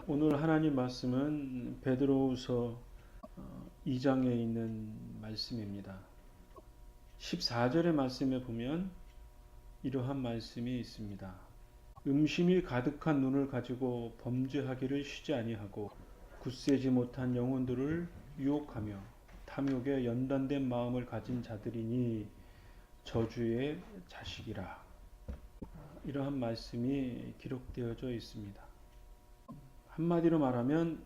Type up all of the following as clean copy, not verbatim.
오늘 하나님 말씀은 베드로후서 2장에 있는 말씀입니다. 14절의 말씀에 보면 이러한 말씀이 있습니다. 음심이 가득한 눈을 가지고 범죄하기를 쉬지 아니하고 굳세지 못한 영혼들을 유혹하며 탐욕에 연단된 마음을 가진 자들이니 저주의 자식이라. 이러한 말씀이 기록되어져 있습니다. 한마디로 말하면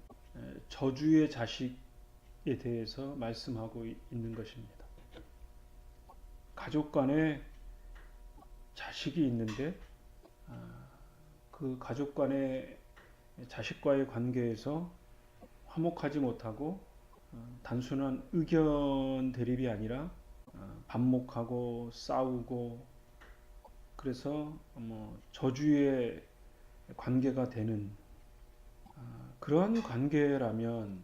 저주의 자식에 대해서 말씀하고 있는 것입니다. 가족 간에 자식이 있는데 그 가족 간의 자식과의 관계에서 화목하지 못하고 단순한 의견 대립이 아니라 반목하고 싸우고 그래서 저주의 관계가 되는 그러한 관계라면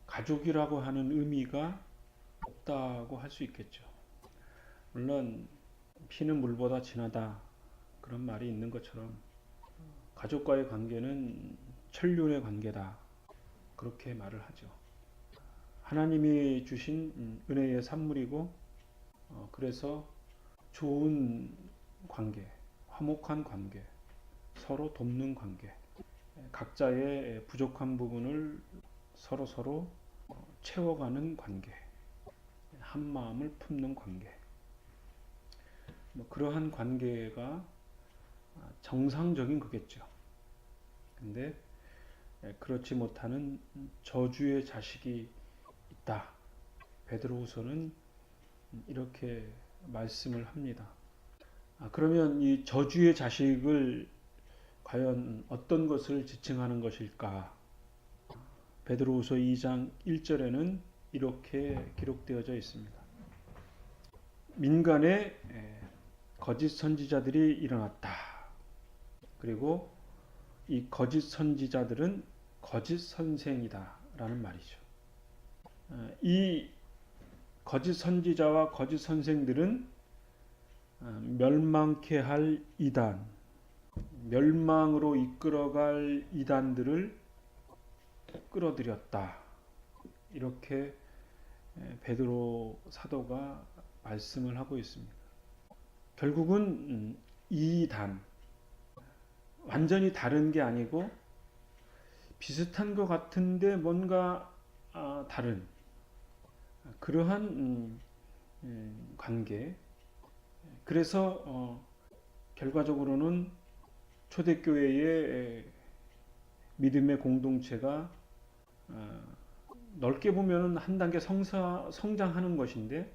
가족이라고 하는 의미가 없다고 할 수 있겠죠. 물론 피는 물보다 진하다 그런 말이 있는 것처럼 가족과의 관계는 천륜의 관계다 그렇게 말을 하죠. 하나님이 주신 은혜의 산물이고 그래서 좋은 관계, 화목한 관계, 서로 돕는 관계, 각자의 부족한 부분을 서로 채워가는 관계, 한 마음을 품는 관계. 그러한 관계가 정상적인 거겠죠. 근데 그렇지 못하는 저주의 자식이 있다. 베드로후서는 이렇게 말씀을 합니다. 그러면 이 저주의 자식을 과연 어떤 것을 지칭하는 것일까? 베드로후서 2장 1절에는 이렇게 기록되어져 있습니다. 민간에 거짓 선지자들이 일어났다. 그리고 이 거짓 선지자들은 거짓 선생이다 라는 말이죠. 이 거짓 선지자와 거짓 선생들은 멸망케 할 이단, 멸망으로 이끌어갈 이단들을 끌어들였다. 이렇게 베드로 사도가 말씀을 하고 있습니다. 결국은 이단, 완전히 다른 게 아니고 비슷한 것 같은데 뭔가 다른 그러한 관계. 그래서 결과적으로는 초대교회의 믿음의 공동체가 넓게 보면 한 단계 성장하는 것인데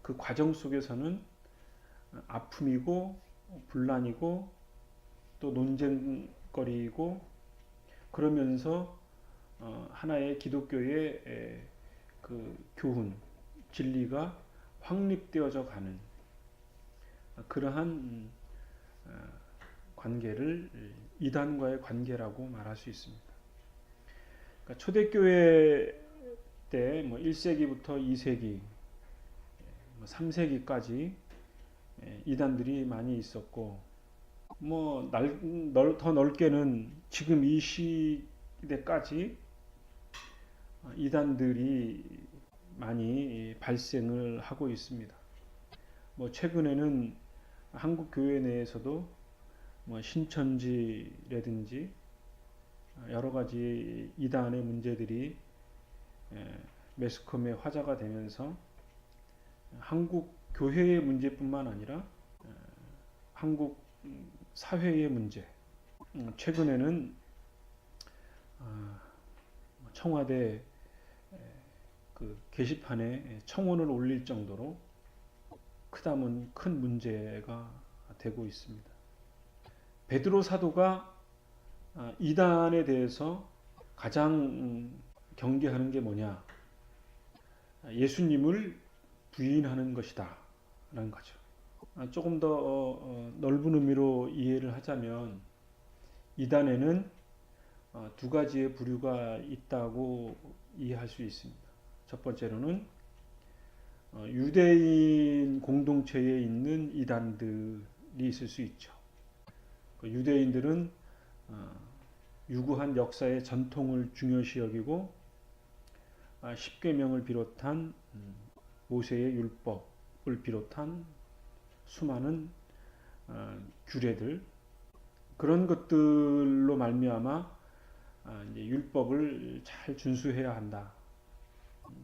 그 과정 속에서는 아픔이고 분란이고 또 논쟁거리이고 그러면서 하나의 기독교의 그 교훈, 진리가 확립되어져 가는 그러한 관계를 이단과의 관계라고 말할 수 있습니다. 그러니까 초대교회 때 1세기부터 2세기, 3세기까지 이단들이 많이 있었고 더 넓게는 지금 이 시대까지 이단들이 많이 발생을 하고 있습니다. 최근에는 한국 교회 내에서도 신천지라든지 여러 가지 이단의 문제들이 매스컴의 화제가 되면서 한국 교회의 문제뿐만 아니라 한국 사회의 문제, 최근에는 청와대 그 게시판에 청원을 올릴 정도로 큰 문제가 되고 있습니다. 베드로 사도가 이단에 대해서 가장 경계하는 게 뭐냐? 예수님을 부인하는 것이다 라는 거죠. 조금 더 넓은 의미로 이해를 하자면 이단에는 두 가지의 부류가 있다고 이해할 수 있습니다. 첫 번째로는 유대인 공동체에 있는 이단들이 있을 수 있죠. 유대인들은 유구한 역사의 전통을 중요시 여기고 십계명을 비롯한 모세의 율법을 비롯한 수많은 규례들, 그런 것들로 말미암아 이제 율법을 잘 준수해야 한다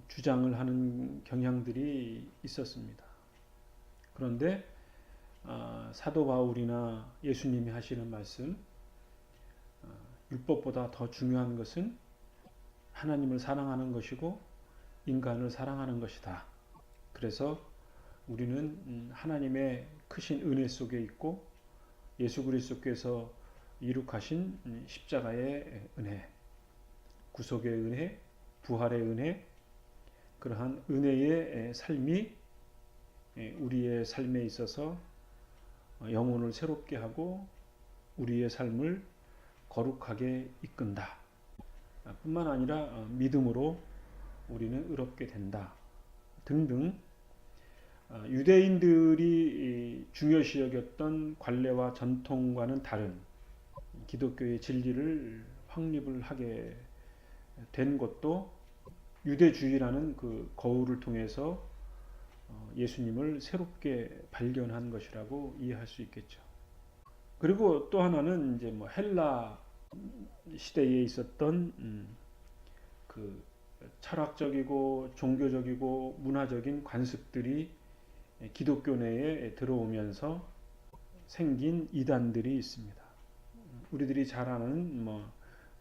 주장을 하는 경향들이 있었습니다. 그런데 사도 바울이나 예수님이 하시는 말씀, 율법보다 더 중요한 것은 하나님을 사랑하는 것이고 인간을 사랑하는 것이다. 그래서 우리는 하나님의 크신 은혜 속에 있고 예수 그리스도께서 이룩하신 십자가의 은혜, 구속의 은혜, 부활의 은혜, 그러한 은혜의 삶이 우리의 삶에 있어서 영혼을 새롭게 하고 우리의 삶을 거룩하게 이끈다. 뿐만 아니라 믿음으로 우리는 의롭게 된다. 등등 유대인들이 중요시 여겼던 관례와 전통과는 다른 기독교의 진리를 확립을 하게 된 것도 유대주의라는 그 거울을 통해서 예수님을 새롭게 발견한 것이라고 이해할 수 있겠죠. 그리고 또 하나는 이제 뭐 헬라 시대에 있었던 그 철학적이고 종교적이고 문화적인 관습들이 기독교 내에 들어오면서 생긴 이단들이 있습니다. 우리들이 잘 아는 뭐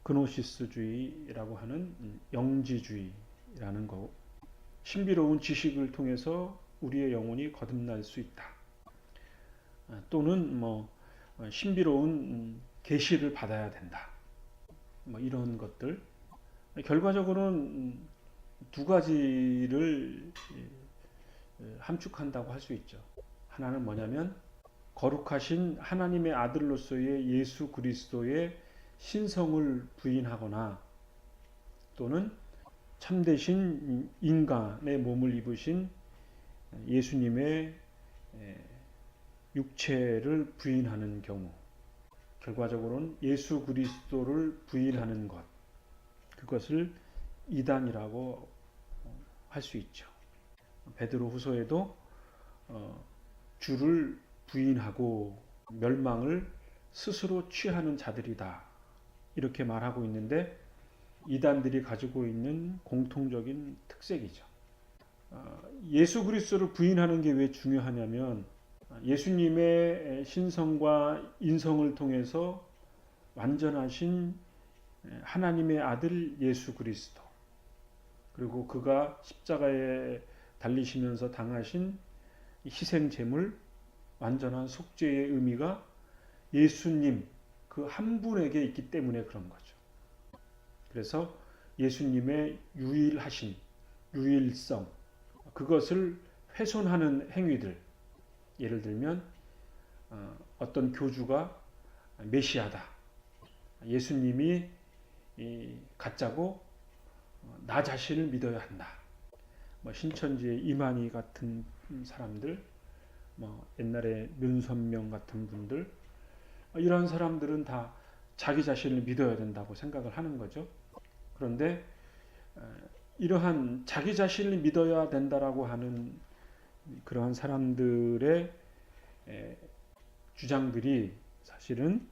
그노시스주의라고 하는 영지주의라는 거, 신비로운 지식을 통해서 우리의 영혼이 거듭날 수 있다. 또는 뭐 신비로운 계시를 받아야 된다. 뭐 이런 것들. 결과적으로는 두 가지를 함축한다고 할 수 있죠. 하나는 뭐냐면 거룩하신 하나님의 아들로서의 예수 그리스도의 신성을 부인하거나 또는 참되신 인간의 몸을 입으신 예수님의 육체를 부인하는 경우, 결과적으로는 예수 그리스도를 부인하는 것, 그것을 이단이라고 할 수 있죠. 베드로 후서에도 주를 부인하고 멸망을 스스로 취하는 자들이다 이렇게 말하고 있는데, 이단들이 가지고 있는 공통적인 특색이죠. 예수 그리스도를 부인하는 게 왜 중요하냐면 예수님의 신성과 인성을 통해서 완전하신 하나님의 아들 예수 그리스도, 그리고 그가 십자가에 달리시면서 당하신 희생 제물, 완전한 속죄의 의미가 예수님 그 한 분에게 있기 때문에 그런 거죠. 그래서 예수님의 유일하신 유일성, 그것을 훼손하는 행위들, 예를 들면 어떤 교주가 메시아다, 예수님이 가짜고 나 자신을 믿어야 한다, 뭐 신천지의 이만희 같은 사람들, 뭐 옛날에 윤선명 같은 분들, 이런 사람들은 다 자기 자신을 믿어야 된다고 생각을 하는 거죠. 그런데 이러한 자기 자신을 믿어야 된다라고 하는 그러한 사람들의 주장들이 사실은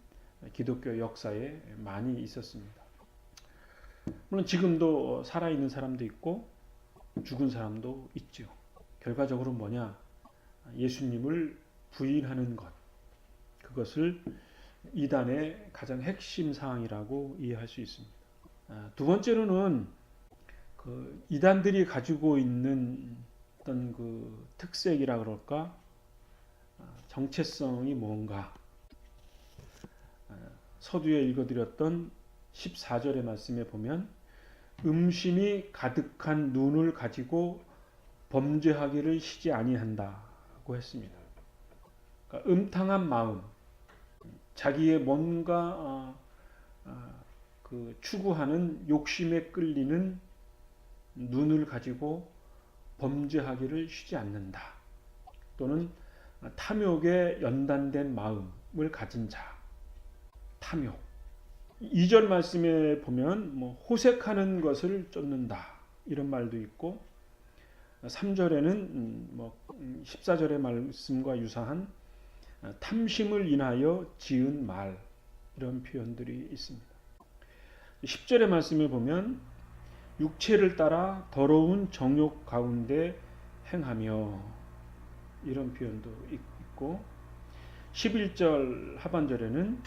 기독교 역사에 많이 있었습니다. 물론 지금도 살아있는 사람도 있고 죽은 사람도 있죠. 결과적으로 뭐냐? 예수님을 부인하는 것, 그것을 이단의 가장 핵심 사항이라고 이해할 수 있습니다. 두 번째로는 그 이단들이 가지고 있는 어떤 그 특색이라 그럴까, 정체성이 뭔가. 서두에 읽어드렸던 14절의 말씀에 보면 음심이 가득한 눈을 가지고 범죄하기를 쉬지 아니한다고 했습니다. 그러니까 음탕한 마음, 자기의 뭔가 그 추구하는 욕심에 끌리는 눈을 가지고 범죄하기를 쉬지 않는다. 또는 탐욕에 연단된 마음을 가진 자, 탐욕. 2절 말씀에 보면 뭐 호색하는 것을 쫓는다 이런 말도 있고 3절에는 14절의 말씀과 유사한 탐심을 인하여 지은 말 이런 표현들이 있습니다. 10절의 말씀을 보면 육체를 따라 더러운 정욕 가운데 행하며 이런 표현도 있고 11절 하반절에는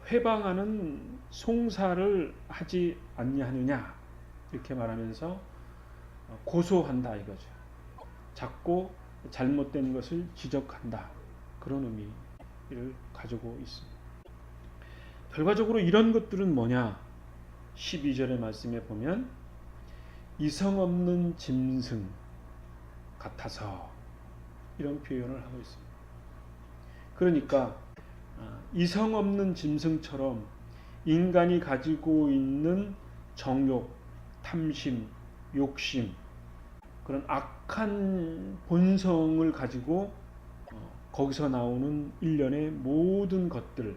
회방하는 송사를 하지 아니하느냐 이렇게 말하면서 고소한다 이거죠. 작고 잘못된 것을 지적한다 그런 의미를 가지고 있습니다. 결과적으로 이런 것들은 뭐냐? 12절의 말씀에 보면 이성 없는 짐승 같아서 이런 표현을 하고 있습니다. 그러니까 이성 없는 짐승처럼 인간이 가지고 있는 정욕, 탐심, 욕심 그런 악한 본성을 가지고 거기서 나오는 일련의 모든 것들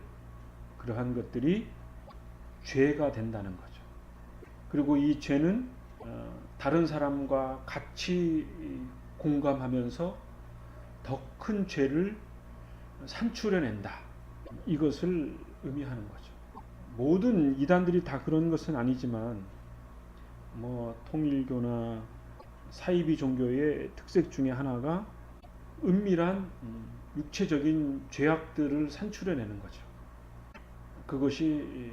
그러한 것들이 죄가 된다는 거죠. 그리고 이 죄는 다른 사람과 같이 공감하면서 더 큰 죄를 산출해낸다. 이것을 의미하는 거죠. 모든 이단들이 다 그런 것은 아니지만 통일교나 사이비 종교의 특색 중에 하나가 은밀한 육체적인 죄악들을 산출해내는 거죠. 그것이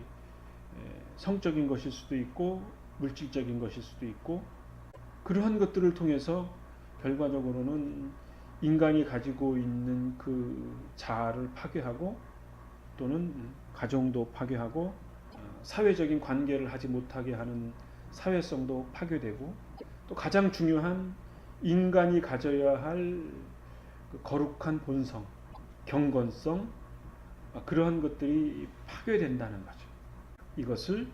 성적인 것일 수도 있고 물질적인 것일 수도 있고 그러한 것들을 통해서 결과적으로는 인간이 가지고 있는 그 자아를 파괴하고 또는 가정도 파괴하고 사회적인 관계를 하지 못하게 하는 사회성도 파괴되고 또 가장 중요한 인간이 가져야 할 그 거룩한 본성, 경건성 그러한 것들이 파괴된다는 거죠. 이것을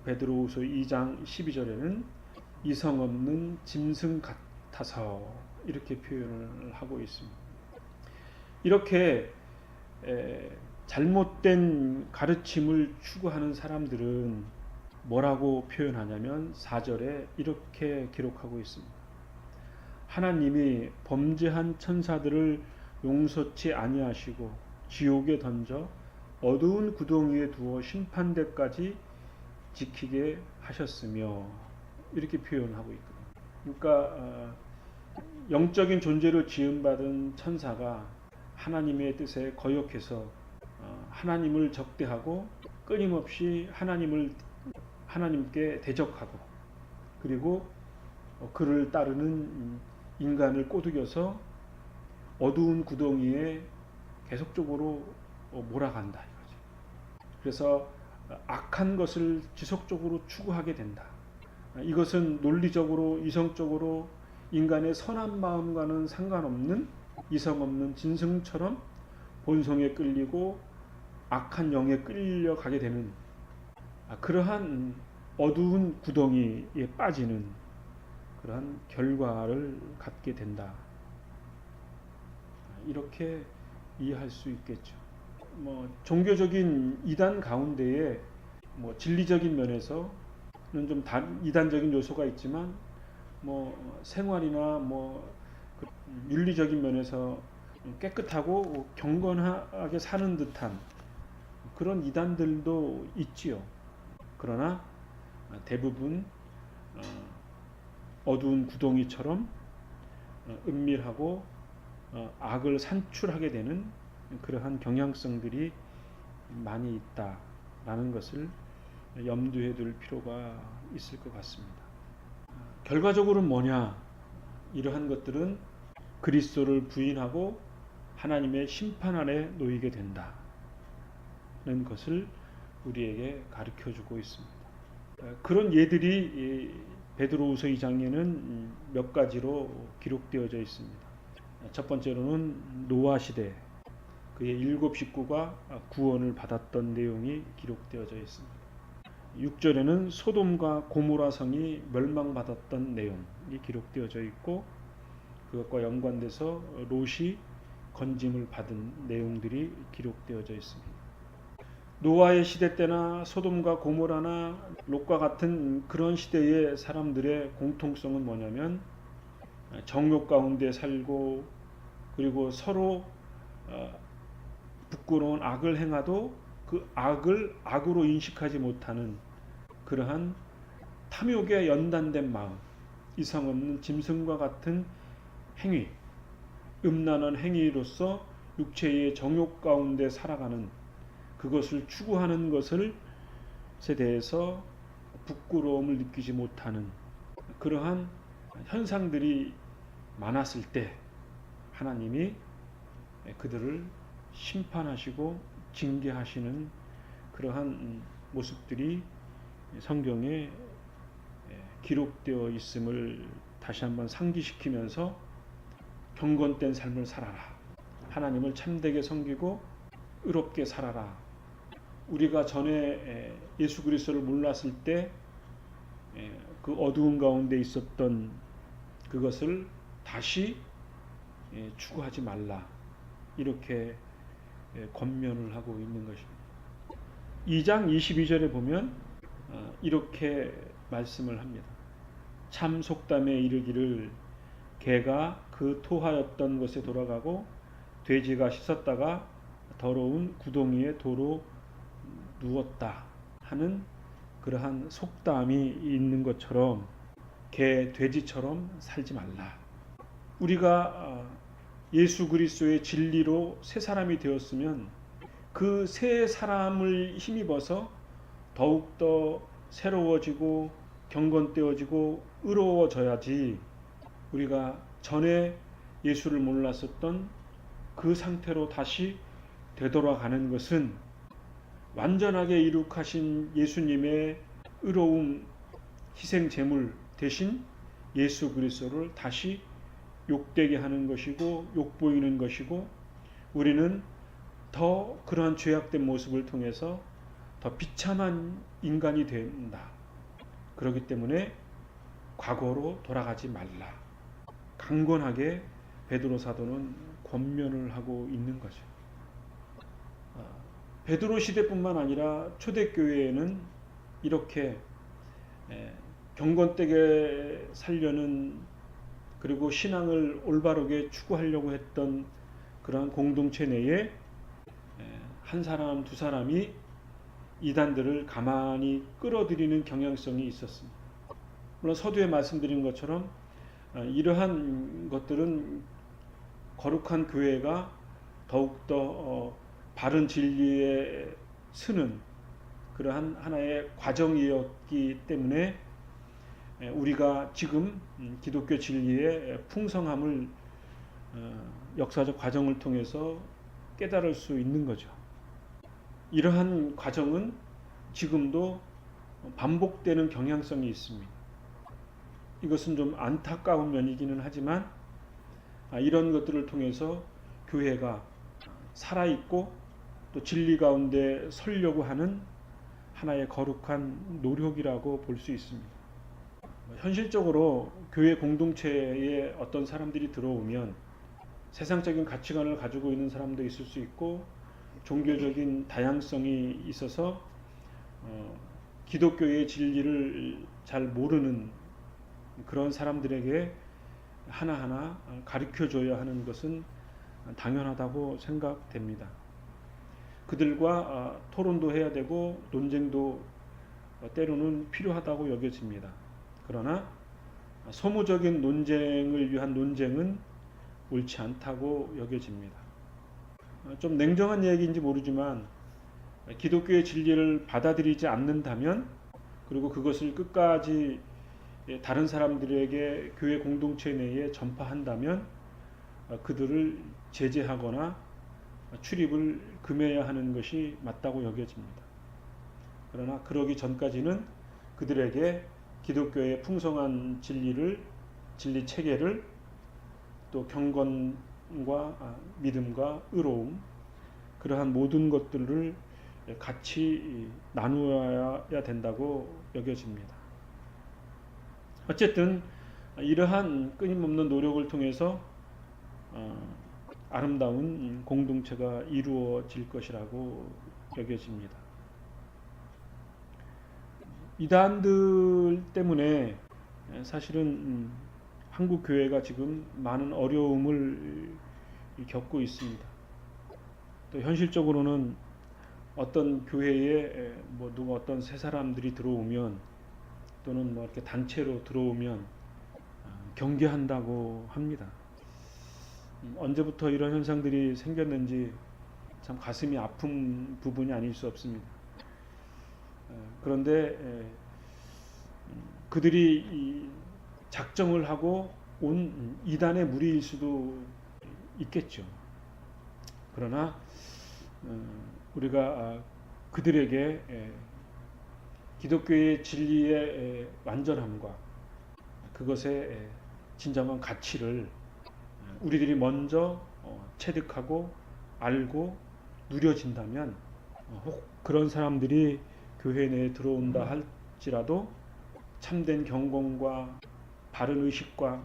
베드로후서 2장 12절에는 이성 없는 짐승 같아서 이렇게 표현을 하고 있습니다. 이렇게 잘못된 가르침을 추구하는 사람들은 뭐라고 표현하냐면 4절에 이렇게 기록하고 있습니다. 하나님이 범죄한 천사들을 용서치 아니하시고 지옥에 던져 어두운 구덩이에 두어 심판대까지 지키게 하셨으며 이렇게 표현하고 있거든요. 그러니까 영적인 존재로 지음받은 천사가 하나님의 뜻에 거역해서 하나님을 적대하고 끊임없이 하나님께 대적하고 그리고 그를 따르는 인간을 꼬드겨서 어두운 구덩이에 계속적으로 몰아간다 이거죠. 그래서 악한 것을 지속적으로 추구하게 된다. 이것은 논리적으로 이성적으로 인간의 선한 마음과는 상관없는 이성 없는 짐승처럼 본성에 끌리고 악한 영에 끌려가게 되는 그러한 어두운 구덩이에 빠지는 그러한 결과를 갖게 된다. 이렇게 이해할 수 있겠죠. 종교적인 이단 가운데에 진리적인 면에서는 좀 이단적인 요소가 있지만 생활이나 윤리적인 면에서 깨끗하고 경건하게 사는 듯한 그런 이단들도 있지요. 그러나 대부분 어두운 구덩이처럼 은밀하고 악을 산출하게 되는 그러한 경향성들이 많이 있다라는 것을 염두에 둘 필요가 있을 것 같습니다. 결과적으로는 뭐냐? 이러한 것들은 그리스도를 부인하고 하나님의 심판 아래 놓이게 된다는 것을 우리에게 가르쳐주고 있습니다. 그런 예들이 베드로후서 2장에는 몇 가지로 기록되어져 있습니다. 첫 번째로는 노아 시대 그의 7 식구가 구원을 받았던 내용이 기록되어져 있습니다. 6절에는 소돔과 고모라 성이 멸망받았던 내용이 기록되어져 있고 그것과 연관돼서 롯이 건짐을 받은 내용들이 기록되어져 있습니다. 노아의 시대 때나 소돔과 고모라나 롯과 같은 그런 시대의 사람들의 공통성은 뭐냐면 정욕 가운데 살고, 그리고 서로 부끄러운 악을 행하도 그 악을 악으로 인식하지 못하는 그러한 탐욕에 연단된 마음, 이성 없는 짐승과 같은 행위, 음란한 행위로서 육체의 정욕 가운데 살아가는, 그것을 추구하는 것에 대해서 부끄러움을 느끼지 못하는 그러한 현상들이 많았을 때 하나님이 그들을 심판하시고 징계하시는 그러한 모습들이 성경에 기록되어 있음을 다시 한번 상기시키면서 경건된 삶을 살아라. 하나님을 참되게 섬기고 의롭게 살아라. 우리가 전에 예수 그리스도를 몰랐을 때 그 어두운 가운데 있었던 그것을 다시 추구하지 말라. 이렇게 권면을 하고 있는 것입니다. 2장 22절에 보면 이렇게 말씀을 합니다. 참 속담에 이르기를 개가 그 토하였던 곳에 돌아가고 돼지가 씻었다가 더러운 구덩이에 도로 누웠다 하는 그러한 속담이 있는 것처럼 개, 돼지처럼 살지 말라. 우리가 예수 그리스도의 진리로 새 사람이 되었으면 그 새 사람을 힘입어서 더욱더 새로워지고 경건되어지고 의로워져야지, 우리가 전에 예수를 몰랐었던 그 상태로 다시 되돌아가는 것은 완전하게 이룩하신 예수님의 의로움 희생 제물 대신 예수 그리스도를 다시 욕되게 하는 것이고 욕보이는 것이고, 우리는 더 그러한 죄악된 모습을 통해서 더 비참한 인간이 된다. 그렇기 때문에 과거로 돌아가지 말라. 강건하게 베드로 사도는 권면을 하고 있는 거죠. 베드로 시대뿐만 아니라 초대교회에는 이렇게 경건되게 살려는, 그리고 신앙을 올바르게 추구하려고 했던 그러한 공동체 내에 한 사람 두 사람이 이단들을 가만히 끌어들이는 경향성이 있었습니다. 물론 서두에 말씀드린 것처럼 이러한 것들은 거룩한 교회가 더욱더 바른 진리에 서는 그러한 하나의 과정이었기 때문에 우리가 지금 기독교 진리의 풍성함을 역사적 과정을 통해서 깨달을 수 있는 거죠. 이러한 과정은 지금도 반복되는 경향성이 있습니다. 이것은 좀 안타까운 면이기는 하지만 이런 것들을 통해서 교회가 살아있고 또 진리 가운데 서려고 하는 하나의 거룩한 노력이라고 볼 수 있습니다. 현실적으로 교회 공동체에 어떤 사람들이 들어오면 세상적인 가치관을 가지고 있는 사람도 있을 수 있고, 종교적인 다양성이 있어서 기독교의 진리를 잘 모르는 그런 사람들에게 하나하나 가르쳐줘야 하는 것은 당연하다고 생각됩니다. 그들과 토론도 해야 되고 논쟁도 때로는 필요하다고 여겨집니다. 그러나 소모적인 논쟁을 위한 논쟁은 옳지 않다고 여겨집니다. 좀 냉정한 얘기인지 모르지만 기독교의 진리를 받아들이지 않는다면, 그리고 그것을 끝까지 다른 사람들에게 교회 공동체 내에 전파한다면 그들을 제재하거나 출입을 금해야 하는 것이 맞다고 여겨집니다. 그러나 그러기 전까지는 그들에게 기독교의 풍성한 진리 체계를, 또 경건과 믿음과 의로움, 그러한 모든 것들을 같이 나누어야 된다고 여겨집니다. 어쨌든 이러한 끊임없는 노력을 통해서 아름다운 공동체가 이루어질 것이라고 여겨집니다. 이단들 때문에 사실은 한국 교회가 지금 많은 어려움을 겪고 있습니다. 또 현실적으로는 어떤 교회에 뭐 누가 어떤 새 사람들이 들어오면 또는 뭐 이렇게 단체로 들어오면 경계한다고 합니다. 언제부터 이런 현상들이 생겼는지 참 가슴이 아픈 부분이 아닐 수 없습니다. 그런데 그들이 작정을 하고 온 이단의 무리일 수도 있겠죠. 그러나 우리가 그들에게 기독교의 진리의 완전함과 그것의 진정한 가치를 우리들이 먼저 체득하고 알고 누려진다면 혹 그런 사람들이 교회 내에 들어온다 할지라도 참된 경건과 바른 의식과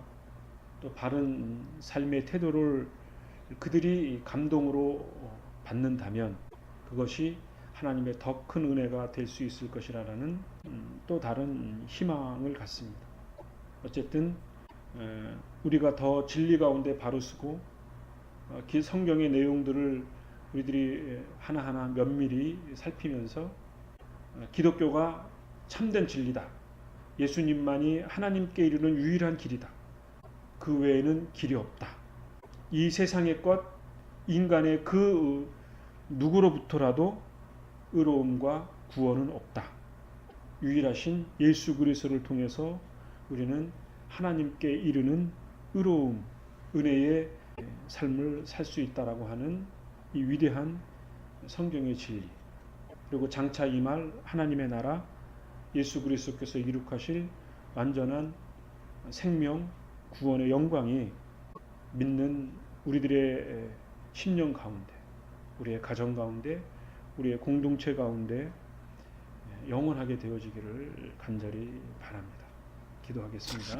또 바른 삶의 태도를 그들이 감동으로 받는다면 그것이 하나님의 더 큰 은혜가 될 수 있을 것이라는 또 다른 희망을 갖습니다. 어쨌든 우리가 더 진리 가운데 바로 서고 성경의 내용들을 우리들이 하나하나 면밀히 살피면서 기독교가 참된 진리다. 예수님만이 하나님께 이르는 유일한 길이다. 그 외에는 길이 없다. 이 세상의 것, 인간의 그 누구로부터라도 의로움과 구원은 없다. 유일하신 예수 그리스도를 통해서 우리는 하나님께 이르는 의로움, 은혜의 삶을 살 수 있다라고 하는 이 위대한 성경의 진리, 그리고 장차 임할 하나님의 나라, 예수 그리스도께서 이룩하실 완전한 생명, 구원의 영광이 믿는 우리들의 심령 가운데, 우리의 가정 가운데, 우리의 공동체 가운데 영원하게 되어지기를 간절히 바랍니다. 기도하겠습니다.